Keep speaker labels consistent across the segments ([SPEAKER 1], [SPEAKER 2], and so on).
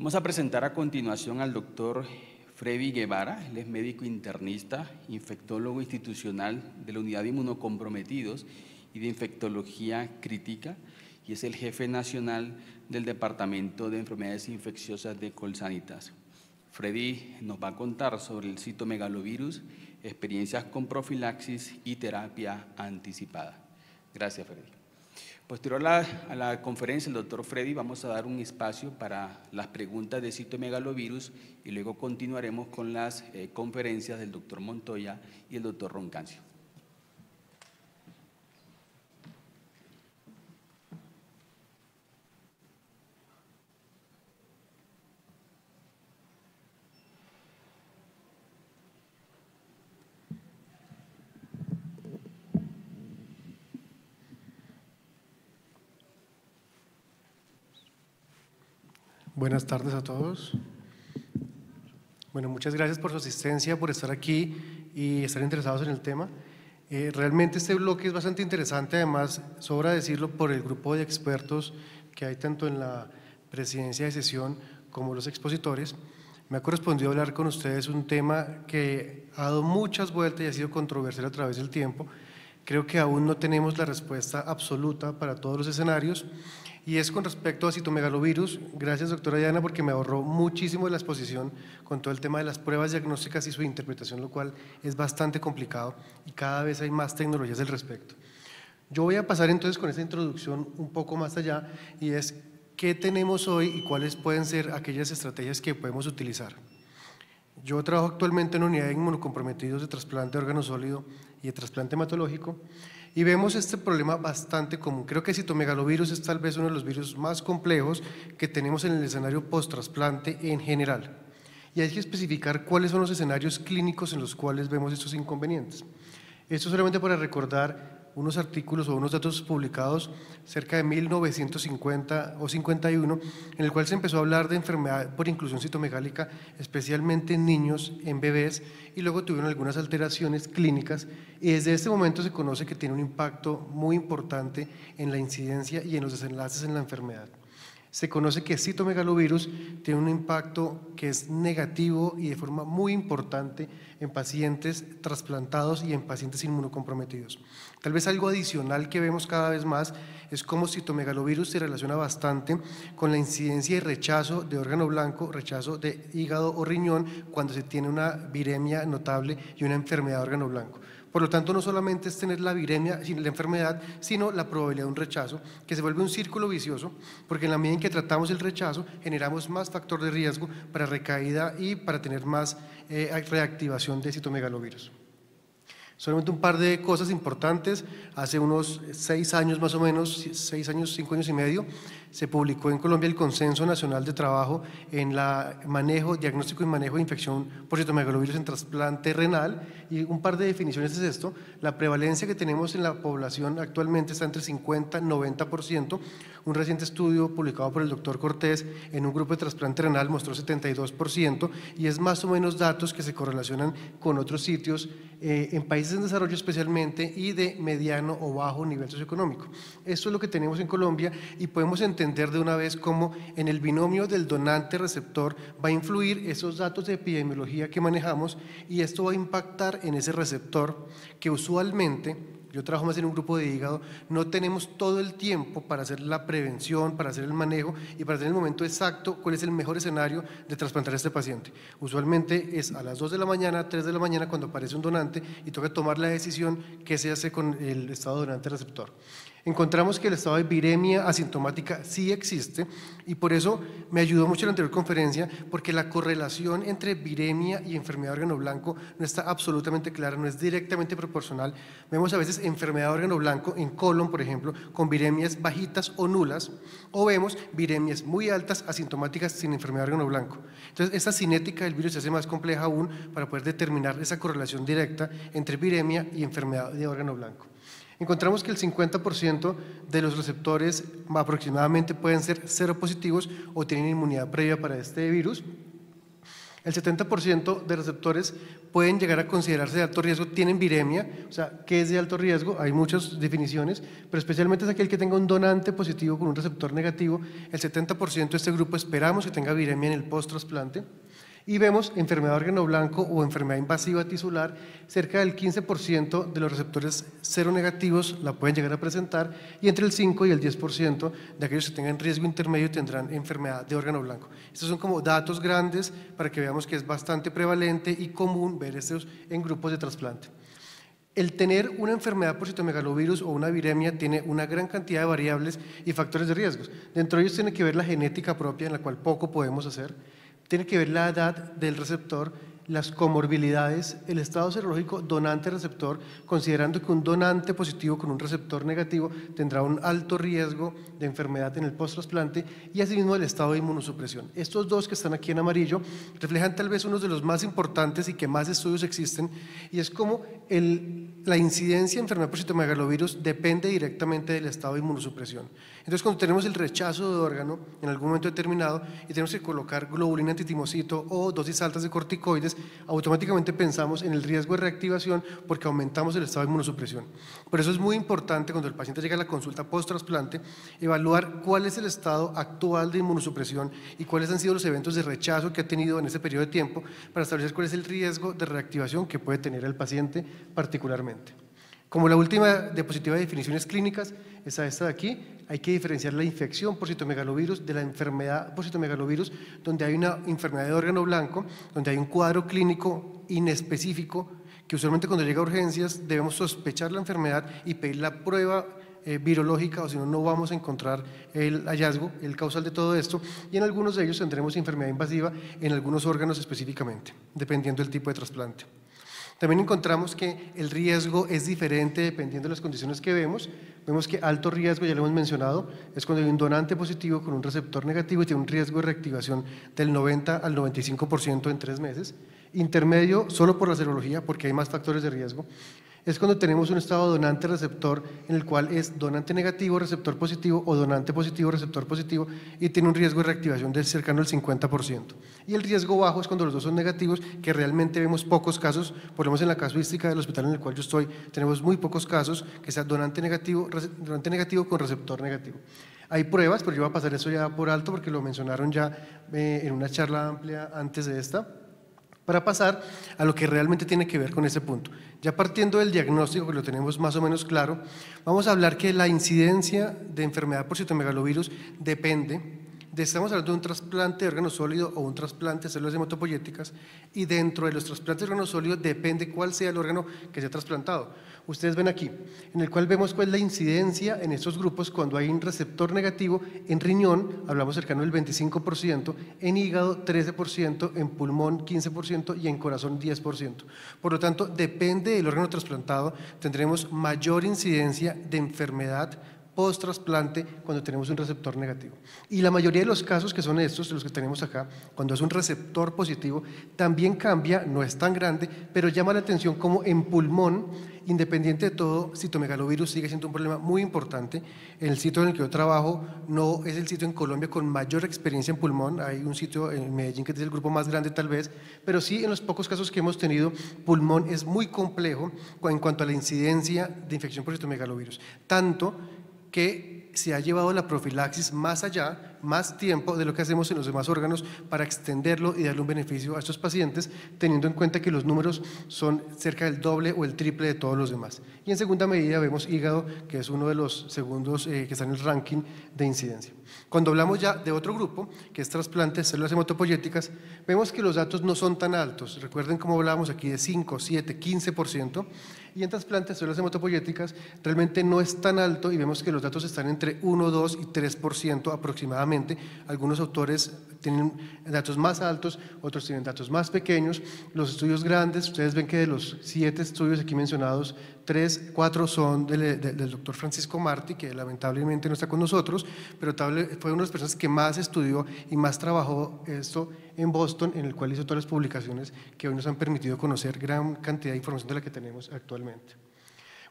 [SPEAKER 1] Vamos a presentar a continuación al doctor Freddy Guevara. Él es médico internista, infectólogo institucional de la Unidad de Inmunocomprometidos y de Infectología Crítica, y es el jefe nacional del Departamento de Enfermedades Infecciosas de Colsanitas. Freddy nos va a contar sobre el citomegalovirus, experiencias con profilaxis y terapia anticipada. Gracias, Freddy. Posterior a la conferencia del doctor Freddy, vamos a dar un espacio para las preguntas de citomegalovirus y luego continuaremos con las conferencias del doctor Montoya y el doctor Roncancio.
[SPEAKER 2] Buenas tardes a todos. Bueno, muchas gracias por su asistencia, por estar aquí y estar interesados en el tema. Realmente este bloque es bastante interesante, además, sobra decirlo, por el grupo de expertos que hay tanto en la presidencia de sesión como los expositores. Me ha correspondido hablar con ustedes un tema que ha dado muchas vueltas y ha sido controversial a través del tiempo. Creo que aún no tenemos la respuesta absoluta para todos los escenarios, y es con respecto a citomegalovirus. Gracias, doctora Diana, porque me ahorró muchísimo de la exposición con todo el tema de las pruebas diagnósticas y su interpretación, lo cual es bastante complicado y cada vez hay más tecnologías al respecto. Yo voy a pasar entonces con esta introducción un poco más allá, y es qué tenemos hoy y cuáles pueden ser aquellas estrategias que podemos utilizar. Yo trabajo actualmente en una unidad de inmunocomprometidos de trasplante de órgano sólido y de trasplante hematológico, y vemos este problema bastante común. Creo que el citomegalovirus es tal vez uno de los virus más complejos que tenemos en el escenario post-trasplante en general, y hay que especificar cuáles son los escenarios clínicos en los cuales vemos estos inconvenientes. Esto solamente para recordar unos artículos o unos datos publicados cerca de 1950 o 51, en el cual se empezó a hablar de enfermedad por inclusión citomegálica, especialmente en niños, en bebés, y luego tuvieron algunas alteraciones clínicas, y desde este momento se conoce que tiene un impacto muy importante en la incidencia y en los desenlaces en la enfermedad. Se conoce que citomegalovirus tiene un impacto que es negativo y de forma muy importante en pacientes trasplantados y en pacientes inmunocomprometidos. Tal vez algo adicional que vemos cada vez más es cómo citomegalovirus se relaciona bastante con la incidencia y rechazo de órgano blanco, rechazo de hígado o riñón cuando se tiene una viremia notable y una enfermedad de órgano blanco. Por lo tanto, no solamente es tener la viremia, la enfermedad, sino la probabilidad de un rechazo, que se vuelve un círculo vicioso, porque en la medida en que tratamos el rechazo, generamos más factor de riesgo para recaída y para tener más reactivación de citomegalovirus. Solamente un par de cosas importantes. Hace unos 6 años más o menos, 6 años, 5 años y medio, se publicó en Colombia el Consenso Nacional de Trabajo en diagnóstico y manejo de infección por citomegalovirus en trasplante renal, y un par de definiciones es esto. La prevalencia que tenemos en la población actualmente está entre 50 y 90%. Un reciente estudio publicado por el doctor Cortés en un grupo de trasplante renal mostró 72%, y es más o menos datos que se correlacionan con otros sitios en países en desarrollo especialmente y de mediano o bajo nivel socioeconómico. Esto es lo que tenemos en Colombia, y podemos entender de una vez cómo en el binomio del donante-receptor va a influir esos datos de epidemiología que manejamos, y esto va a impactar en ese receptor que usualmente, yo trabajo más en un grupo de hígado, no tenemos todo el tiempo para hacer la prevención, para hacer el manejo y para tener el momento exacto cuál es el mejor escenario de trasplantar a este paciente. Usualmente es a las 2 de la mañana, 3 de la mañana cuando aparece un donante y toca tomar la decisión qué se hace con el estado donante-receptor. Encontramos que el estado de viremia asintomática sí existe, y por eso me ayudó mucho la anterior conferencia, porque la correlación entre viremia y enfermedad de órgano blanco no está absolutamente clara, no es directamente proporcional. Vemos a veces enfermedad de órgano blanco en colon, por ejemplo, con viremias bajitas o nulas, o vemos viremias muy altas asintomáticas sin enfermedad de órgano blanco. Entonces, esta cinética del virus se hace más compleja aún para poder determinar esa correlación directa entre viremia y enfermedad de órgano blanco. Encontramos que el 50% de los receptores aproximadamente pueden ser seropositivos o tienen inmunidad previa para este virus. El 70% de receptores pueden llegar a considerarse de alto riesgo, tienen viremia. O sea, ¿qué es de alto riesgo? Hay muchas definiciones, pero especialmente es aquel que tenga un donante positivo con un receptor negativo. El 70% de este grupo esperamos que tenga viremia en el post-trasplante. Y vemos enfermedad de órgano blanco o enfermedad invasiva tisular, cerca del 15% de los receptores seronegativos la pueden llegar a presentar y entre el 5 y el 10% de aquellos que tengan riesgo intermedio tendrán enfermedad de órgano blanco. Estos son como datos grandes para que veamos que es bastante prevalente y común ver estos en grupos de trasplante. El tener una enfermedad por citomegalovirus o una viremia tiene una gran cantidad de variables y factores de riesgos. Dentro de ellos tiene que ver la genética propia, en la cual poco podemos hacer. Tiene que ver la edad del receptor, las comorbilidades, el estado serológico donante-receptor, considerando que un donante positivo con un receptor negativo tendrá un alto riesgo de enfermedad en el post-trasplante y asimismo el estado de inmunosupresión. Estos dos que están aquí en amarillo reflejan tal vez uno de los más importantes y que más estudios existen, y es como la incidencia de enfermedad por citomegalovirus depende directamente del estado de inmunosupresión. Entonces, cuando tenemos el rechazo de órgano en algún momento determinado y tenemos que colocar globulina antitimocito o dosis altas de corticoides, automáticamente pensamos en el riesgo de reactivación porque aumentamos el estado de inmunosupresión. Por eso es muy importante cuando el paciente llega a la consulta post-trasplante evaluar cuál es el estado actual de inmunosupresión y cuáles han sido los eventos de rechazo que ha tenido en ese periodo de tiempo para establecer cuál es el riesgo de reactivación que puede tener el paciente particularmente. Como la última diapositiva de definiciones clínicas es esta de aquí, hay que diferenciar la infección por citomegalovirus de la enfermedad por citomegalovirus, donde hay una enfermedad de órgano blanco, donde hay un cuadro clínico inespecífico, que usualmente cuando llega a urgencias debemos sospechar la enfermedad y pedir la prueba virológica, o si no, no vamos a encontrar el hallazgo, el causal de todo esto, y en algunos de ellos tendremos enfermedad invasiva en algunos órganos específicamente, dependiendo del tipo de trasplante. También encontramos que el riesgo es diferente dependiendo de las condiciones que vemos. Vemos que alto riesgo, ya lo hemos mencionado, es cuando hay un donante positivo con un receptor negativo y tiene un riesgo de reactivación del 90 al 95% en 3 meses. Intermedio, solo por la serología, porque hay más factores de riesgo. Es cuando tenemos un estado donante-receptor en el cual es donante negativo, receptor positivo o donante positivo, receptor positivo y tiene un riesgo de reactivación de cercano al 50%. Y el riesgo bajo es cuando los dos son negativos, que realmente vemos pocos casos, por lo menos en la casuística del hospital en el cual yo estoy, tenemos muy pocos casos que sea donante negativo con receptor negativo. Hay pruebas, pero yo voy a pasar eso ya por alto porque lo mencionaron ya en una charla amplia antes de esta, para pasar a lo que realmente tiene que ver con ese punto. Ya partiendo del diagnóstico, que lo tenemos más o menos claro, vamos a hablar que la incidencia de enfermedad por citomegalovirus depende estamos hablando de un trasplante de órgano sólido o un trasplante de células hematopoyéticas, y dentro de los trasplantes de órgano sólido depende cuál sea el órgano que sea trasplantado. Ustedes ven aquí, en el cual vemos cuál es la incidencia en estos grupos cuando hay un receptor negativo en riñón, hablamos cercano del 25%, en hígado 13%, en pulmón 15% y en corazón 10%. Por lo tanto, depende del órgano trasplantado, tendremos mayor incidencia de enfermedad post-trasplante cuando tenemos un receptor negativo. Y la mayoría de los casos que son estos, los que tenemos acá, cuando es un receptor positivo, también cambia, no es tan grande, pero llama la atención como en pulmón, independiente de todo, citomegalovirus sigue siendo un problema muy importante. En el sitio en el que yo trabajo no es el sitio en Colombia con mayor experiencia en pulmón, hay un sitio en Medellín que es el grupo más grande tal vez, pero sí en los pocos casos que hemos tenido, pulmón es muy complejo en cuanto a la incidencia de infección por citomegalovirus, tanto que se ha llevado la profilaxis más allá, más tiempo de lo que hacemos en los demás órganos para extenderlo y darle un beneficio a estos pacientes, teniendo en cuenta que los números son cerca del doble o el triple de todos los demás. Y en segunda medida vemos hígado, que es uno de los segundos que está en el ranking de incidencia. Cuando hablamos ya de otro grupo, que es trasplante de células hematopoyéticas, vemos que los datos no son tan altos. Recuerden cómo hablábamos aquí de 5, 7, 15%, y en trasplantes de células hematopoyéticas realmente no es tan alto y vemos que los datos están entre 1, 2 y 3% aproximadamente. Algunos autores tienen datos más altos, otros tienen datos más pequeños. Los estudios grandes, ustedes ven que de los 7 estudios aquí mencionados, 3, 4 son del doctor Francisco Martí, que lamentablemente no está con nosotros, pero fue una de las personas que más estudió y más trabajó esto en Boston, en el cual hizo todas las publicaciones que hoy nos han permitido conocer gran cantidad de información de la que tenemos actualmente.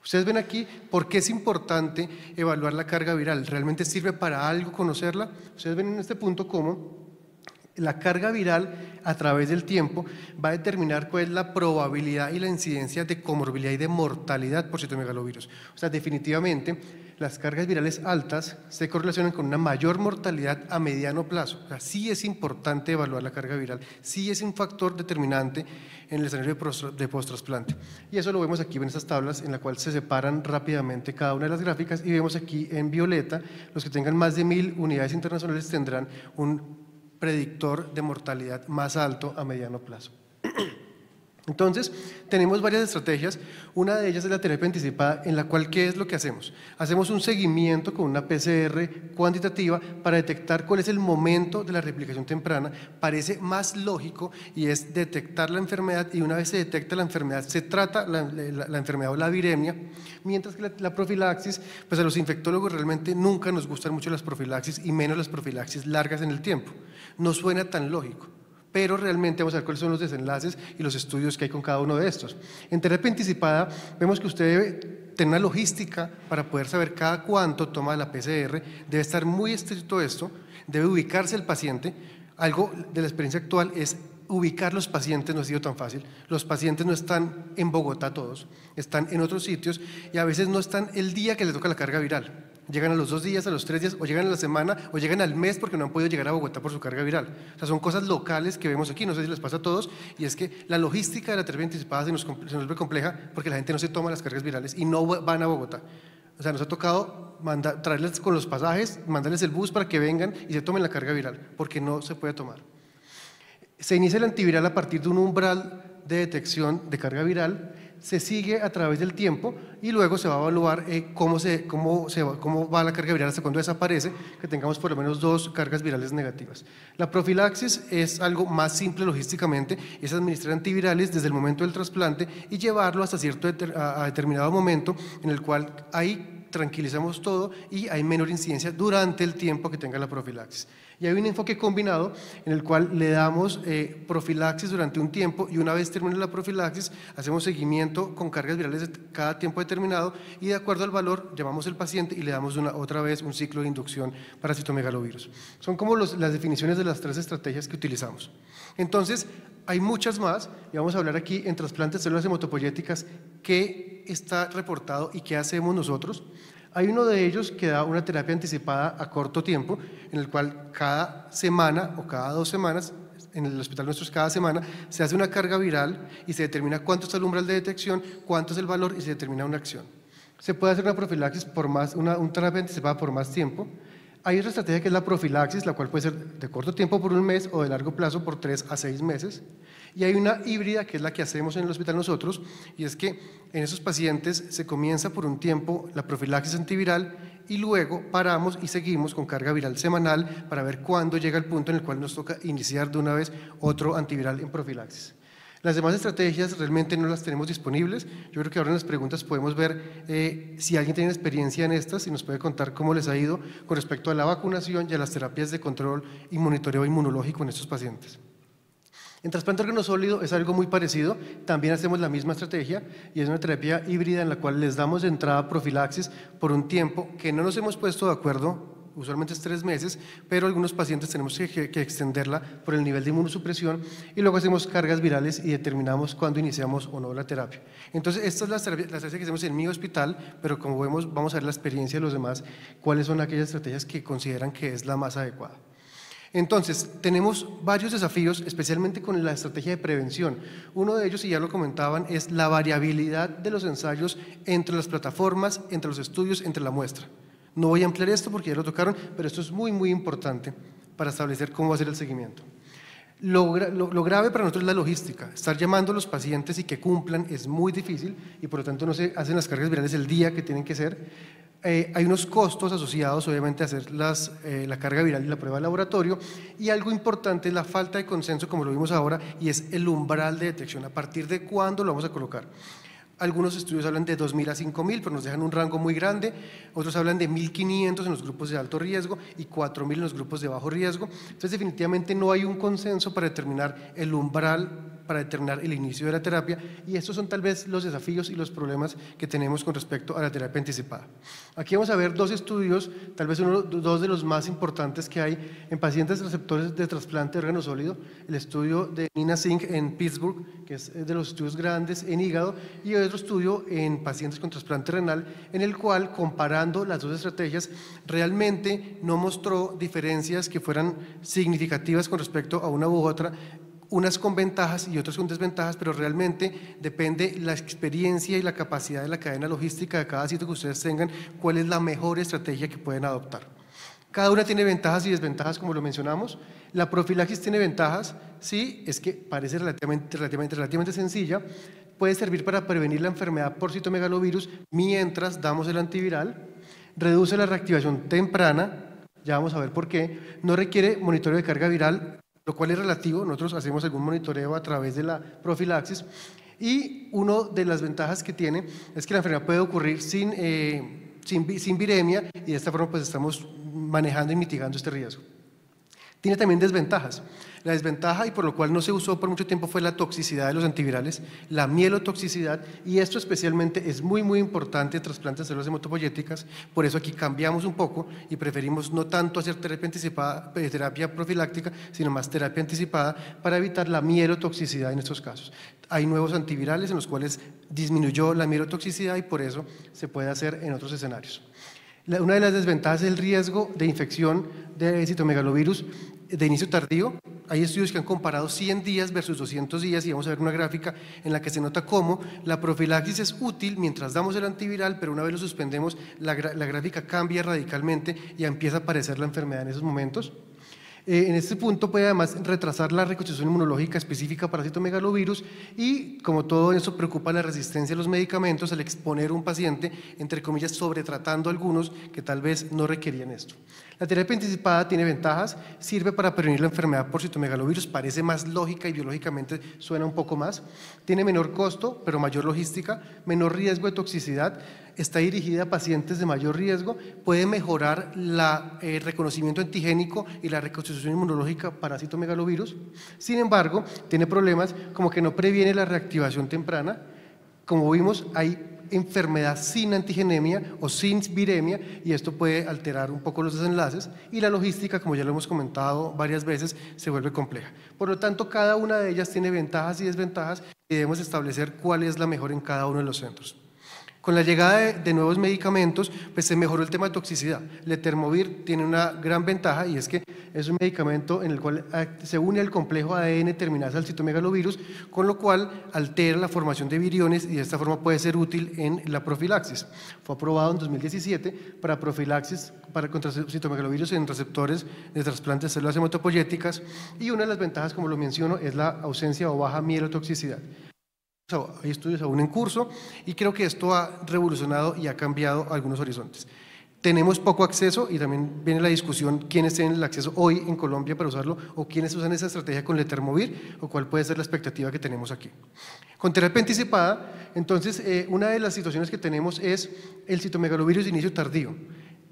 [SPEAKER 2] Ustedes ven aquí por qué es importante evaluar la carga viral. ¿Realmente sirve para algo conocerla? Ustedes ven en este punto cómo La carga viral a través del tiempo va a determinar cuál es la probabilidad y la incidencia de comorbilidad y de mortalidad por citomegalovirus. O sea, definitivamente las cargas virales altas se correlacionan con una mayor mortalidad a mediano plazo. O sea, sí es importante evaluar la carga viral, sí es un factor determinante en el escenario de post-trasplante. Y eso lo vemos aquí en estas tablas en la cual se separan rápidamente cada una de las gráficas y vemos aquí en violeta, los que tengan más de 1000 unidades internacionales tendrán un predictor de mortalidad más alto a mediano plazo. Entonces, tenemos varias estrategias. Una de ellas es la terapia anticipada, en la cual, ¿qué es lo que hacemos? Hacemos un seguimiento con una PCR cuantitativa para detectar cuál es el momento de la replicación temprana. Parece más lógico y es detectar la enfermedad, y una vez se detecta la enfermedad, se trata la enfermedad o la viremia, mientras que la profilaxis, pues a los infectólogos realmente nunca nos gustan mucho las profilaxis y menos las profilaxis largas en el tiempo. No suena tan lógico, pero realmente vamos a ver cuáles son los desenlaces y los estudios que hay con cada uno de estos. En terapia anticipada vemos que usted debe tener una logística para poder saber cada cuánto toma la PCR, debe estar muy estricto esto, debe ubicarse el paciente. Algo de la experiencia actual es ubicar los pacientes, no ha sido tan fácil. Los pacientes no están en Bogotá todos, están en otros sitios y a veces no están el día que le toca la carga viral. Llegan a los 2 días, a los 3 días, o llegan a la semana, o llegan al mes porque no han podido llegar a Bogotá por su carga viral. O sea, son cosas locales que vemos aquí, no sé si les pasa a todos, y es que la logística de la terapia anticipada se nos vuelve compleja porque la gente no se toma las cargas virales y no van a Bogotá. O sea, nos ha tocado traerles con los pasajes, mandarles el bus para que vengan y se tomen la carga viral, porque no se puede tomar. Se inicia el antiviral a partir de un umbral de detección de carga viral, se sigue a través del tiempo y luego se va a evaluar cómo va la carga viral hasta cuando desaparece, que tengamos por lo menos 2 cargas virales negativas. La profilaxis es algo más simple logísticamente, es administrar antivirales desde el momento del trasplante y llevarlo hasta a determinado momento en el cual ahí tranquilizamos todo y hay menor incidencia durante el tiempo que tenga la profilaxis. Y hay un enfoque combinado en el cual le damos profilaxis durante un tiempo y una vez termine la profilaxis hacemos seguimiento con cargas virales cada tiempo determinado y de acuerdo al valor llamamos al paciente y le damos otra vez un ciclo de inducción para citomegalovirus. Son como las definiciones de las 3 estrategias que utilizamos. Entonces, hay muchas más y vamos a hablar aquí en trasplantes de células hematopoyéticas qué está reportado y qué hacemos nosotros. Hay uno de ellos que da una terapia anticipada a corto tiempo, en el cual cada semana o cada 2 semanas, en el hospital nuestro cada semana, se hace una carga viral y se determina cuánto es el umbral de detección, cuánto es el valor y se determina una acción. Se puede hacer una profilaxis una terapia anticipada por más tiempo. Hay otra estrategia que es la profilaxis, la cual puede ser de corto tiempo por 1 mes o de largo plazo por 3 a 6 meses. Y hay una híbrida que es la que hacemos en el hospital nosotros, y es que en esos pacientes se comienza por un tiempo la profilaxis antiviral y luego paramos y seguimos con carga viral semanal para ver cuándo llega el punto en el cual nos toca iniciar de una vez otro antiviral en profilaxis. Las demás estrategias realmente no las tenemos disponibles. Yo creo que ahora en las preguntas podemos ver si alguien tiene experiencia en estas y nos puede contar cómo les ha ido con respecto a la vacunación y a las terapias de control y monitoreo inmunológico en estos pacientes. En trasplante órgano sólido es algo muy parecido, también hacemos la misma estrategia y es una terapia híbrida en la cual les damos de entrada profilaxis por un tiempo que no nos hemos puesto de acuerdo, usualmente es 3 meses, pero algunos pacientes tenemos que extenderla por el nivel de inmunosupresión y luego hacemos cargas virales y determinamos cuándo iniciamos o no la terapia. Entonces, esta es la estrategia que hacemos en mi hospital, pero como vemos, vamos a ver la experiencia de los demás, cuáles son aquellas estrategias que consideran que es la más adecuada. Entonces, tenemos varios desafíos, especialmente con la estrategia de prevención. Uno de ellos, y ya lo comentaban, es la variabilidad de los ensayos entre las plataformas, entre los estudios, entre la muestra. No voy a ampliar esto porque ya lo tocaron, pero esto es muy, muy importante para establecer cómo va a ser el seguimiento. Lo grave para nosotros es la logística. Estar llamando a los pacientes y que cumplan es muy difícil y por lo tanto no se hacen las cargas virales el día que tienen que ser. Hay unos costos asociados obviamente a hacer la carga viral y la prueba de laboratorio y algo importante es la falta de consenso como lo vimos ahora y es el umbral de detección, a partir de cuándo lo vamos a colocar. Algunos estudios hablan de 2.000 a 5.000, pero nos dejan un rango muy grande. Otros hablan de 1.500 en los grupos de alto riesgo y 4.000 en los grupos de bajo riesgo. Entonces, definitivamente no hay un consenso para determinar el umbral para determinar el inicio de la terapia, y estos son tal vez los desafíos y los problemas que tenemos con respecto a la terapia anticipada. Aquí vamos a ver dos estudios, tal vez dos de los más importantes que hay en pacientes receptores de trasplante de órgano sólido: el estudio de Nina Singh en Pittsburgh, que es de los estudios grandes en hígado, y otro estudio en pacientes con trasplante renal, en el cual, comparando las dos estrategias, realmente no mostró diferencias que fueran significativas con respecto a una u otra, unas con ventajas y otras con desventajas, pero realmente depende la experiencia y la capacidad de la cadena logística de cada sitio que ustedes tengan, cuál es la mejor estrategia que pueden adoptar. Cada una tiene ventajas y desventajas, como lo mencionamos. La profilaxis tiene ventajas, sí, es que parece relativamente sencilla, puede servir para prevenir la enfermedad por citomegalovirus mientras damos el antiviral, reduce la reactivación temprana, ya vamos a ver por qué, no requiere monitoreo de carga viral, lo cual es relativo, nosotros hacemos algún monitoreo a través de la profilaxis, y una de las ventajas que tiene es que la enfermedad puede ocurrir sin viremia, y de esta forma pues estamos manejando y mitigando este riesgo. Tiene también desventajas. La desventaja, y por lo cual no se usó por mucho tiempo, fue la toxicidad de los antivirales, la mielotoxicidad, y esto especialmente es muy importante en trasplantes de células hematopoyéticas. Por eso aquí cambiamos un poco y preferimos no tanto hacer terapia anticipada, terapia profiláctica, sino más terapia anticipada para evitar la mielotoxicidad en estos casos. Hay nuevos antivirales en los cuales disminuyó la mielotoxicidad y por eso se puede hacer en otros escenarios. Una de las desventajas es el riesgo de infección de citomegalovirus de inicio tardío. Hay estudios que han comparado 100 días versus 200 días y vamos a ver una gráfica en la que se nota cómo la profilaxis es útil mientras damos el antiviral, pero una vez lo suspendemos, la gráfica cambia radicalmente y empieza a aparecer la enfermedad en esos momentos. En este punto puede además retrasar la reconstitución inmunológica específica para citomegalovirus y, como todo eso, preocupa la resistencia a los medicamentos al exponer un paciente, entre comillas, sobretratando algunos que tal vez no requerían esto. La terapia anticipada tiene ventajas, sirve para prevenir la enfermedad por citomegalovirus, parece más lógica y biológicamente suena un poco más, tiene menor costo pero mayor logística, menor riesgo de toxicidad, está dirigida a pacientes de mayor riesgo, puede mejorar el reconocimiento antigénico y la reconstitución inmunológica para citomegalovirus. Sin embargo, tiene problemas como que no previene la reactivación temprana. Como vimos, hay enfermedad sin antigenemia o sin viremia y esto puede alterar un poco los desenlaces, y la logística, como ya lo hemos comentado varias veces, se vuelve compleja. Por lo tanto, cada una de ellas tiene ventajas y desventajas y debemos establecer cuál es la mejor en cada uno de los centros. Con la llegada de nuevos medicamentos, pues se mejoró el tema de toxicidad. Letermovir tiene una gran ventaja y es que es un medicamento en el cual se une al complejo ADN terminal al citomegalovirus, con lo cual altera la formación de viriones y de esta forma puede ser útil en la profilaxis. Fue aprobado en 2017 para profilaxis contra citomegalovirus en receptores de trasplante de células hematopoyéticas, y una de las ventajas, como lo menciono, es la ausencia o baja mielotoxicidad. Hay estudios aún en curso y creo que esto ha revolucionado y ha cambiado algunos horizontes. Tenemos poco acceso y también viene la discusión quiénes tienen el acceso hoy en Colombia para usarlo o quiénes usan esa estrategia con letermovir o cuál puede ser la expectativa que tenemos aquí. Con terapia anticipada, entonces, una de las situaciones que tenemos es el citomegalovirus de inicio tardío.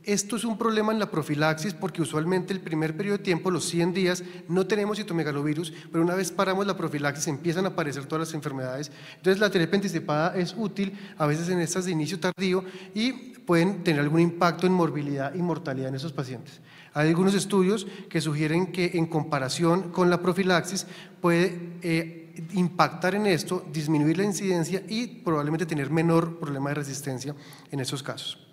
[SPEAKER 2] Esto es un problema en la profilaxis porque usualmente el primer periodo de tiempo, los 100 días, no tenemos citomegalovirus, pero una vez paramos la profilaxis empiezan a aparecer todas las enfermedades. Entonces la terapia anticipada es útil a veces en estas de inicio tardío y pueden tener algún impacto en morbilidad y mortalidad en esos pacientes. Hay algunos estudios que sugieren que en comparación con la profilaxis puede impactar en esto, disminuir la incidencia y probablemente tener menor problema de resistencia en esos casos.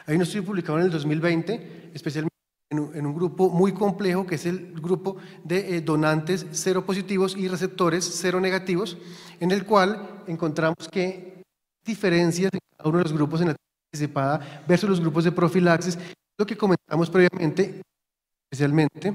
[SPEAKER 2] Hay un estudio publicado en el 2020, especialmente en un grupo muy complejo, que es el grupo de donantes seropositivos y receptores seronegativos, en el cual encontramos que hay diferencias en cada uno de los grupos en la terapia anticipada versus los grupos de profilaxis, lo que comentamos previamente, especialmente,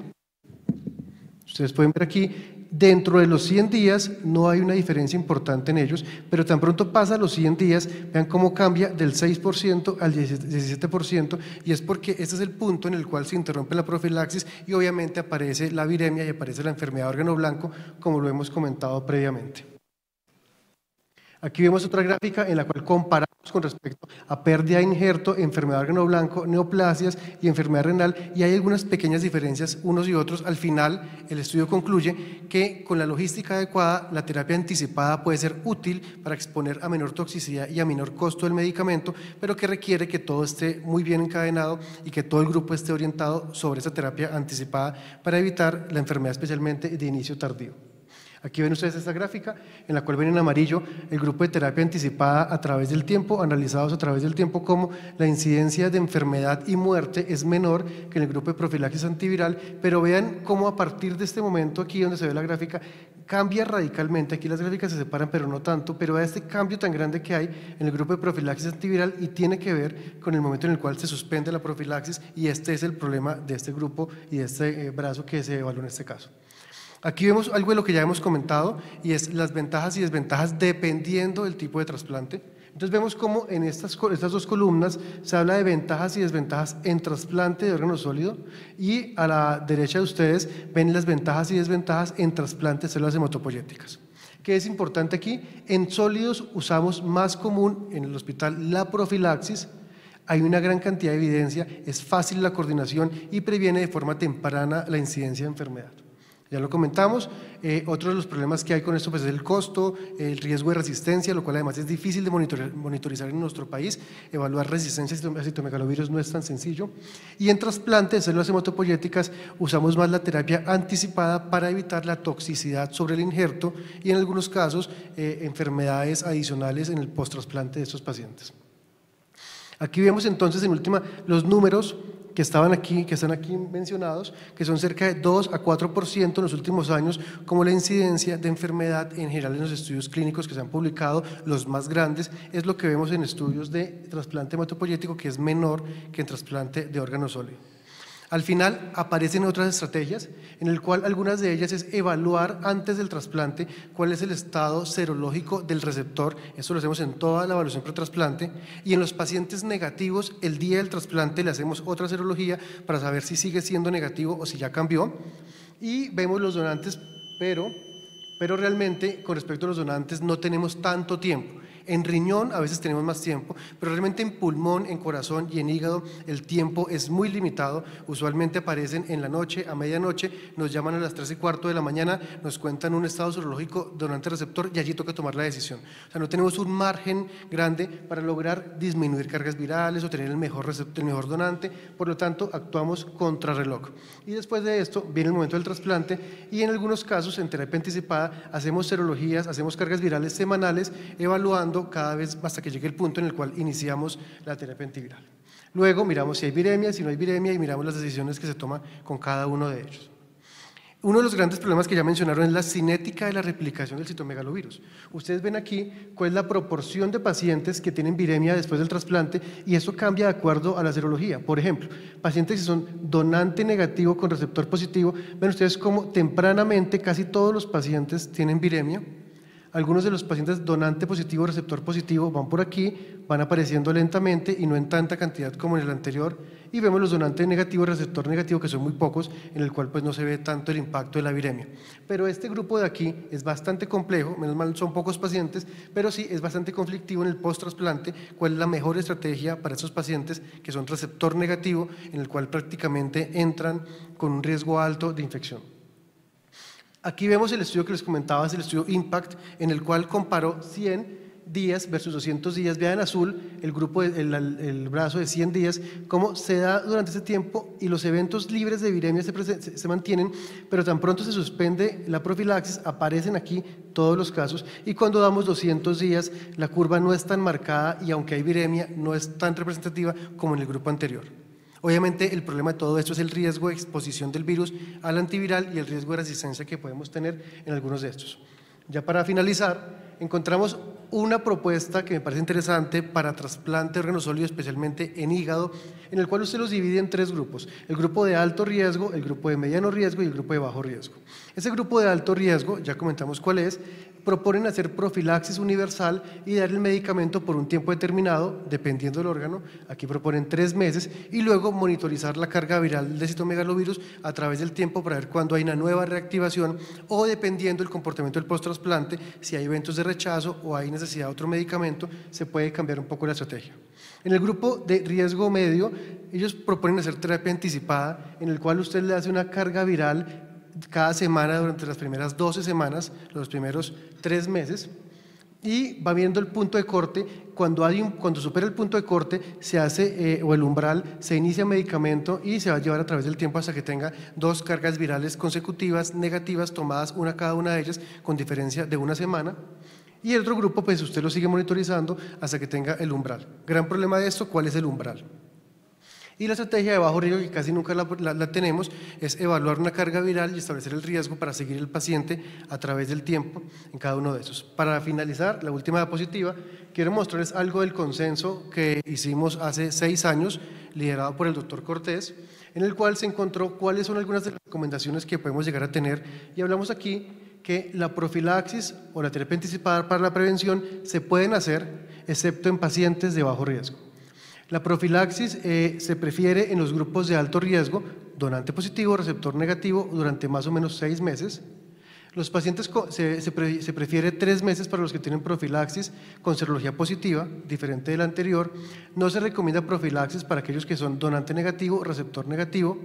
[SPEAKER 2] ustedes pueden ver aquí, dentro de los 100 días no hay una diferencia importante en ellos, pero tan pronto pasa los 100 días, vean cómo cambia del 6% al 17%, y es porque este es el punto en el cual se interrumpe la profilaxis y obviamente aparece la viremia y aparece la enfermedad de órgano blanco, como lo hemos comentado previamente. Aquí vemos otra gráfica en la cual comparamos con respecto a pérdida de injerto, enfermedad de órgano blanco, neoplasias y enfermedad renal, y hay algunas pequeñas diferencias unos y otros. Al final, el estudio concluye que con la logística adecuada, la terapia anticipada puede ser útil para exponer a menor toxicidad y a menor costo del medicamento, pero que requiere que todo esté muy bien encadenado y que todo el grupo esté orientado sobre esa terapia anticipada para evitar la enfermedad, especialmente de inicio tardío. Aquí ven ustedes esta gráfica en la cual ven en amarillo el grupo de terapia anticipada a través del tiempo, analizados a través del tiempo, como la incidencia de enfermedad y muerte es menor que en el grupo de profilaxis antiviral, pero vean cómo a partir de este momento, aquí donde se ve la gráfica, cambia radicalmente. Aquí las gráficas se separan, pero no tanto, pero vean este cambio tan grande que hay en el grupo de profilaxis antiviral y tiene que ver con el momento en el cual se suspende la profilaxis, y este es el problema de este grupo y de este brazo que se evaluó en este caso. Aquí vemos algo de lo que ya hemos comentado, y es las ventajas y desventajas dependiendo del tipo de trasplante. Entonces vemos cómo en estas dos columnas se habla de ventajas y desventajas en trasplante de órgano sólido, y a la derecha de ustedes ven las ventajas y desventajas en trasplante de células hematopoyéticas. ¿Qué es importante aquí? En sólidos usamos más común en el hospital la profilaxis. Hay una gran cantidad de evidencia, es fácil la coordinación y previene de forma temprana la incidencia de enfermedad. Ya lo comentamos. Otro de los problemas que hay con esto pues es el costo, el riesgo de resistencia, lo cual además es difícil de monitorizar en nuestro país. Evaluar resistencia a citomegalovirus no es tan sencillo. Y en trasplante de células hematopoyéticas usamos más la terapia anticipada para evitar la toxicidad sobre el injerto y en algunos casos enfermedades adicionales en el post-trasplante de estos pacientes. Aquí vemos entonces en última los números que están aquí mencionados, que son cerca de 2 a 4% en los últimos años, como la incidencia de enfermedad en general en los estudios clínicos que se han publicado, los más grandes, es lo que vemos en estudios de trasplante hematopoyético, que es menor que en trasplante de órgano sólido. Al final aparecen otras estrategias, en el cual algunas de ellas es evaluar antes del trasplante cuál es el estado serológico del receptor. Eso lo hacemos en toda la evaluación pretrasplante, y en los pacientes negativos el día del trasplante le hacemos otra serología para saber si sigue siendo negativo o si ya cambió, y vemos los donantes, pero realmente con respecto a los donantes no tenemos tanto tiempo. En riñón a veces tenemos más tiempo, pero realmente en pulmón, en corazón y en hígado el tiempo es muy limitado. Usualmente aparecen en la noche, a medianoche, nos llaman a las 3:15 de la mañana, nos cuentan un estado serológico donante receptor y allí toca tomar la decisión. O sea, no tenemos un margen grande para lograr disminuir cargas virales o tener el mejor donante, por lo tanto actuamos contrarreloj. Y después de esto viene el momento del trasplante, y en algunos casos en terapia anticipada hacemos serologías, hacemos cargas virales semanales, evaluando cada vez hasta que llegue el punto en el cual iniciamos la terapia antiviral. Luego miramos si hay viremia, si no hay viremia, y miramos las decisiones que se toman con cada uno de ellos. Uno de los grandes problemas que ya mencionaron es la cinética de la replicación del citomegalovirus. Ustedes ven aquí cuál es la proporción de pacientes que tienen viremia después del trasplante, y eso cambia de acuerdo a la serología. Por ejemplo, pacientes que son donante negativo con receptor positivo, ven ustedes cómo tempranamente casi todos los pacientes tienen viremia. Algunos de los pacientes donante positivo, receptor positivo van por aquí, van apareciendo lentamente y no en tanta cantidad como en el anterior, y vemos los donantes negativos, receptor negativo, que son muy pocos, en el cual pues no se ve tanto el impacto de la viremia. Pero este grupo de aquí es bastante complejo, menos mal son pocos pacientes, pero sí es bastante conflictivo en el post-trasplante. ¿Cuál es la mejor estrategia para esos pacientes que son receptor negativo, en el cual prácticamente entran con un riesgo alto de infección? Aquí vemos el estudio que les comentaba, es el estudio IMPACT, en el cual comparó 100 días versus 200 días. Vean en azul el grupo, el brazo de 100 días, cómo se da durante ese tiempo, y los eventos libres de viremia se mantienen, pero tan pronto se suspende la profilaxis, aparecen aquí todos los casos, y cuando damos 200 días la curva no es tan marcada, y aunque hay viremia no es tan representativa como en el grupo anterior. Obviamente el problema de todo esto es el riesgo de exposición del virus al antiviral y el riesgo de resistencia que podemos tener en algunos de estos. Ya para finalizar, encontramos una propuesta que me parece interesante para trasplante de órgano sólido, especialmente en hígado, en el cual usted los divide en 3 grupos: el grupo de alto riesgo, el grupo de mediano riesgo y el grupo de bajo riesgo. Ese grupo de alto riesgo, ya comentamos cuál es, proponen hacer profilaxis universal y dar el medicamento por un tiempo determinado, dependiendo del órgano, aquí proponen 3 meses, y luego monitorizar la carga viral de citomegalovirus a través del tiempo para ver cuándo hay una nueva reactivación o dependiendo del comportamiento del post-trasplante, si hay eventos de rechazo o hay necesidad de otro medicamento, se puede cambiar un poco la estrategia. En el grupo de riesgo medio, ellos proponen hacer terapia anticipada, en el cual usted le hace una carga viral cada semana durante las primeras 12 semanas, los primeros 3 meses, y va viendo el punto de corte. Cuando supera el punto de corte, se hace, o el umbral, se inicia medicamento y se va a llevar a través del tiempo hasta que tenga 2 cargas virales consecutivas negativas, tomadas cada una de ellas con diferencia de 1 semana. Y el otro grupo, pues usted lo sigue monitorizando hasta que tenga el umbral. Gran problema de esto, ¿cuál es el umbral? Y la estrategia de bajo riesgo, que casi nunca la tenemos, es evaluar una carga viral y establecer el riesgo para seguir el paciente a través del tiempo en cada uno de esos. Para finalizar, la última diapositiva, quiero mostrarles algo del consenso que hicimos hace 6 años, liderado por el doctor Cortés, en el cual se encontró cuáles son algunas de las recomendaciones que podemos llegar a tener, y hablamos aquí que la profilaxis o la terapia anticipada para la prevención se pueden hacer, excepto en pacientes de bajo riesgo. La profilaxis se prefiere en los grupos de alto riesgo, donante positivo, receptor negativo, durante más o menos 6 meses. Los pacientes se prefiere 3 meses para los que tienen profilaxis con serología positiva, diferente de la anterior. No se recomienda profilaxis para aquellos que son donante negativo, receptor negativo.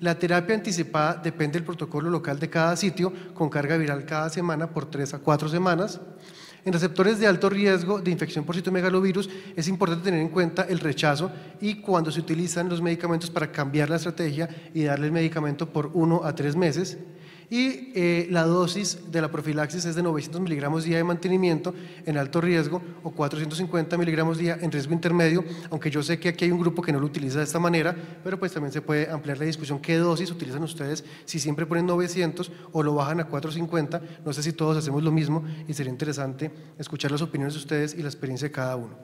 [SPEAKER 2] La terapia anticipada depende del protocolo local de cada sitio, con carga viral cada semana por 3 a 4 semanas. En receptores de alto riesgo de infección por citomegalovirus es importante tener en cuenta el rechazo y cuando se utilizan los medicamentos para cambiar la estrategia y darle el medicamento por 1 a 3 meses. Y la dosis de la profilaxis es de 900 miligramos día de mantenimiento en alto riesgo o 450 miligramos día en riesgo intermedio, aunque yo sé que aquí hay un grupo que no lo utiliza de esta manera, pero pues también se puede ampliar la discusión qué dosis utilizan ustedes, si siempre ponen 900 o lo bajan a 450, no sé si todos hacemos lo mismo y sería interesante escuchar las opiniones de ustedes y la experiencia de cada uno.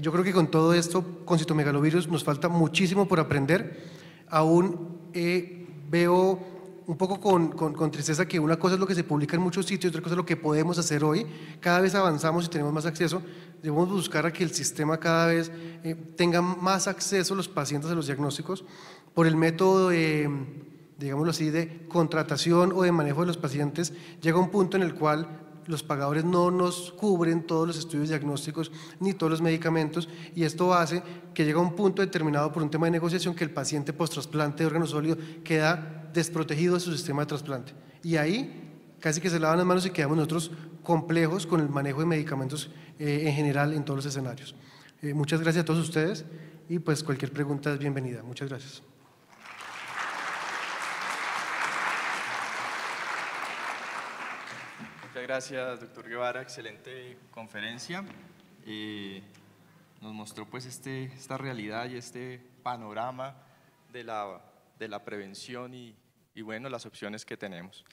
[SPEAKER 2] Yo creo que con todo esto, con citomegalovirus, nos falta muchísimo por aprender. Aún veo un poco con tristeza que una cosa es lo que se publica en muchos sitios, otra cosa es lo que podemos hacer hoy. Cada vez avanzamos y tenemos más acceso. Debemos buscar a que el sistema cada vez tenga más acceso a los pacientes a los diagnósticos por el método digámoslo así, de contratación o de manejo de los pacientes. Llega un punto en el cual los pagadores no nos cubren todos los estudios diagnósticos ni todos los medicamentos, y esto hace que llega a un punto determinado por un tema de negociación que el paciente post-trasplante de órgano sólido queda desprotegido de su sistema de trasplante. Y ahí casi que se lavan las manos y quedamos nosotros complejos con el manejo de medicamentos en general en todos los escenarios. Muchas gracias a todos ustedes y pues cualquier pregunta es bienvenida. Muchas gracias.
[SPEAKER 3] Muchas gracias, doctor Guevara, excelente conferencia. Nos mostró pues esta realidad y este panorama de la prevención y bueno, las opciones que tenemos.